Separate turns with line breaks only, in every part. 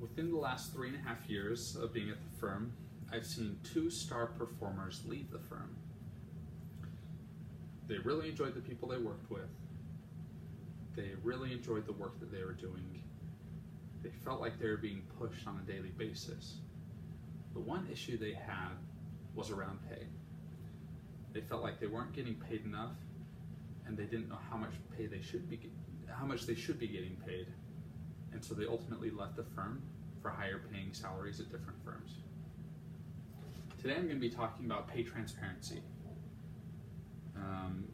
Within the last 3.5 years of being at the firm, I've seen 2 star performers leave the firm. They really enjoyed the people they worked with. They really enjoyed the work that they were doing. They felt like they were being pushed on a daily basis. The one issue they had was around pay. They felt like they weren't getting paid enough, and they didn't know how much they should be getting paid. And so they ultimately left the firm for higher paying salaries at different firms. Today I'm going to be talking about pay transparency.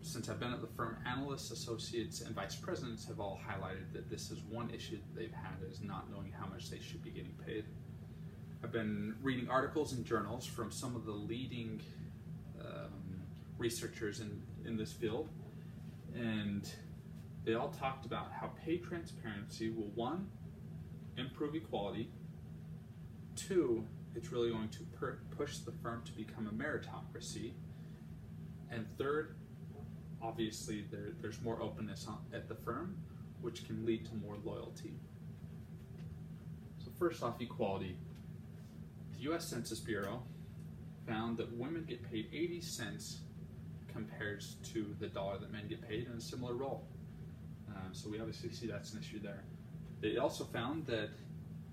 Since I've been at the firm, analysts, associates, and vice presidents have all highlighted that this is one issue that they've had, is not knowing how much they should be getting paid. I've been reading articles and journals from some of the leading researchers in this field, and they all talked about how pay transparency will, 1, improve equality, 2, it's really going to push the firm to become a meritocracy, and 3rd, obviously there's more openness at the firm, which can lead to more loyalty. So first off, equality. The US Census Bureau found that women get paid 80 cents compared to the dollar that men get paid in a similar role. So we obviously see that's an issue there. They also found that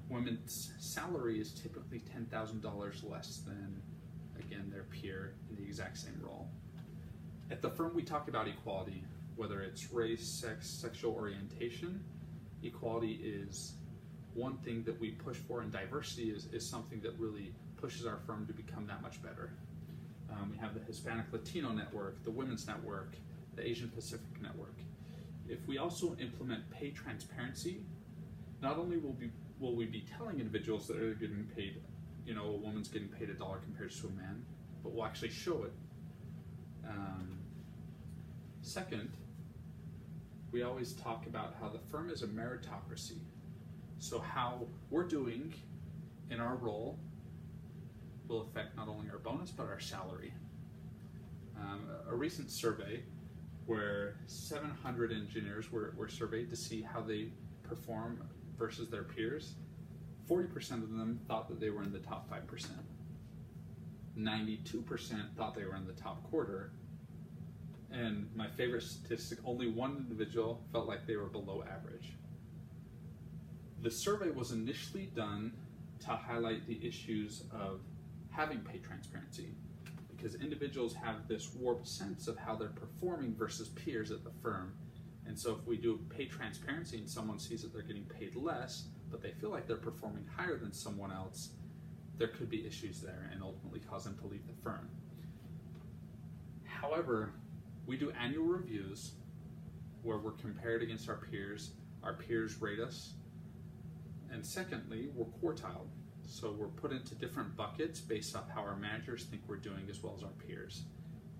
women's salary is typically $10,000 less than, again, their peer in the exact same role. At the firm, we talk about equality, whether it's race, sex, sexual orientation. Equality is one thing that we push for, and diversity is something that really pushes our firm to become that much better. We have the Hispanic Latino Network, the Women's Network, the Asian Pacific Network. If we also implement pay transparency, not only will we be telling individuals that they're getting paid, a woman's getting paid $1 compared to a man, but we'll actually show it. Second, we always talk about how the firm is a meritocracy. So how we're doing in our role will affect not only our bonus, but our salary. A recent survey where 700 engineers were surveyed to see how they perform versus their peers, 40% of them thought that they were in the top 5%. 92% thought they were in the top quarter. And my favorite statistic, only one individual felt like they were below average. The survey was initially done to highlight the issues of having pay transparency, because individuals have this warped sense of how they're performing versus peers at the firm. And so if we do pay transparency and someone sees that they're getting paid less, but they feel like they're performing higher than someone else, there could be issues there and ultimately cause them to leave the firm. However, we do annual reviews where we're compared against our peers rate us, and secondly, we're quartiled. So we're put into different buckets based off how our managers think we're doing as well as our peers.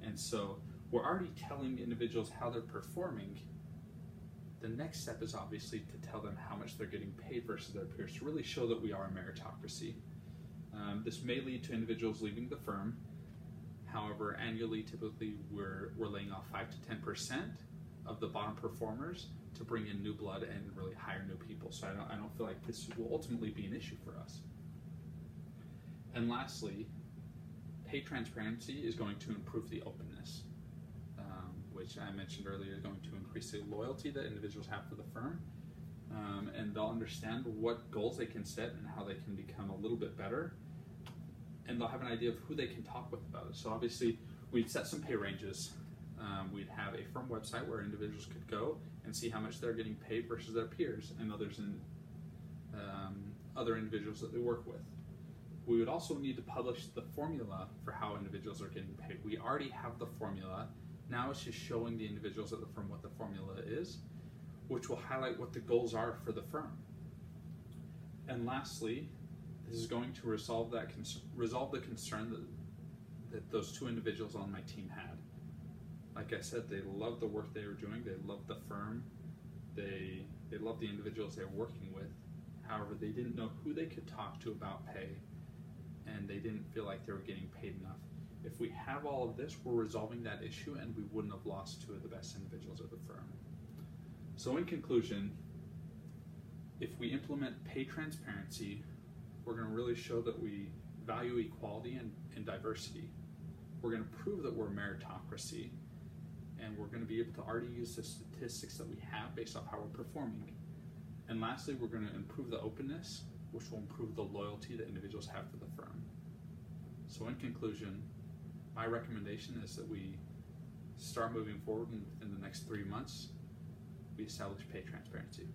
And so we're already telling individuals how they're performing. The next step is obviously to tell them how much they're getting paid versus their peers, to really show that we are a meritocracy. This may lead to individuals leaving the firm. However, annually, typically we're laying off 5 to 10% of the bottom performers to bring in new blood and really hire new people. So I don't feel like this will ultimately be an issue for us. And lastly, pay transparency is going to improve the openness, which I mentioned earlier is going to increase the loyalty that individuals have for the firm, and they'll understand what goals they can set and how they can become a little bit better, and they'll have an idea of who they can talk with about it. So obviously, we'd set some pay ranges. We'd have a firm website where individuals could go and see how much they're getting paid versus their peers and other individuals that they work with. We would also need to publish the formula for how individuals are getting paid. We already have the formula. Now it's just showing the individuals at the firm what the formula is, which will highlight what the goals are for the firm. And lastly, this is going to resolve the concern that those 2 individuals on my team had. Like I said, they loved the work they were doing. They loved the firm. They loved the individuals they were working with. However, they didn't know who they could talk to about pay, and they didn't feel like they were getting paid enough. If we have all of this, we're resolving that issue, and we wouldn't have lost 2 of the best individuals at the firm. So in conclusion, if we implement pay transparency, we're going to really show that we value equality and diversity. We're going to prove that we're a meritocracy, and we're going to be able to already use the statistics that we have based off how we're performing. And lastly, we're going to improve the openness, which will improve the loyalty that individuals have for the firm. So in conclusion, my recommendation is that we start moving forward, and within the next 3 months, we establish pay transparency.